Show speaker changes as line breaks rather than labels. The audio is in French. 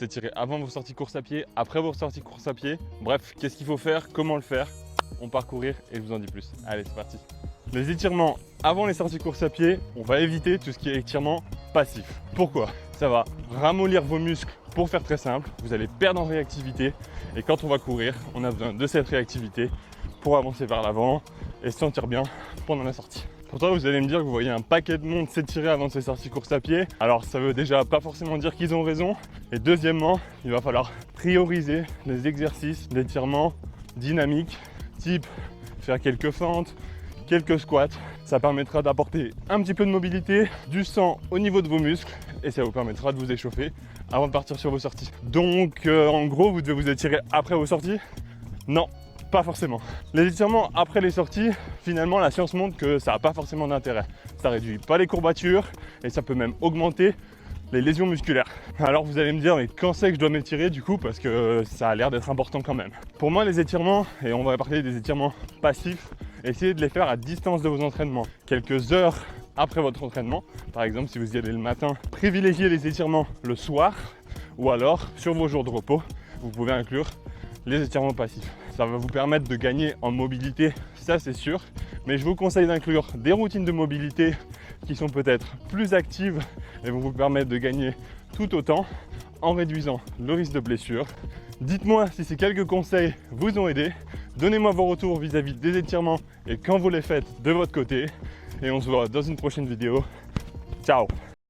s'étirer avant vos sorties course à pied, après vos sorties course à pied. Bref, qu'est-ce qu'il faut faire, comment le faire, on part courir et je vous en dis plus. Allez, c'est parti. Les étirements avant les sorties course à pied, on va éviter tout ce qui est étirement passif. Pourquoi? Ça va ramollir vos muscles. Pour faire très simple, vous allez perdre en réactivité et quand on va courir, on a besoin de cette réactivité pour avancer vers l'avant et se sentir bien pendant la sortie. Pourtant, vous allez me dire que vous voyez un paquet de monde s'étirer avant ces sorties course à pied. Alors ça veut déjà pas forcément dire qu'ils ont raison. Et deuxièmement, il va falloir prioriser les exercices d'étirement dynamiques, type faire quelques fentes, quelques squats. Ça permettra d'apporter un petit peu de mobilité, du sang au niveau de vos muscles et ça vous permettra de vous échauffer avant de partir sur vos sorties. Donc en gros, vous devez vous étirer après vos sorties? Non, pas forcément. Les étirements après les sorties, finalement la science montre que ça n'a pas forcément d'intérêt. Ça réduit pas les courbatures et ça peut même augmenter les lésions musculaires. Alors vous allez me dire, mais quand c'est que je dois m'étirer du coup, parce que ça a l'air d'être important quand même. Pour moi, les étirements, et on va parler des étirements passifs, essayez de les faire à distance de vos entraînements. Quelques heures après votre entraînement, par exemple si vous y allez le matin, privilégiez les étirements le soir ou alors sur vos jours de repos, vous pouvez inclure les étirements passifs. Ça va vous permettre de gagner en mobilité, ça c'est sûr, mais je vous conseille d'inclure des routines de mobilité qui sont peut-être plus actives et vont vous permettre de gagner tout autant en réduisant le risque de blessure. Dites-moi si ces quelques conseils vous ont aidé, donnez-moi vos retours vis-à-vis des étirements et quand vous les faites de votre côté et on se voit dans une prochaine vidéo. Ciao!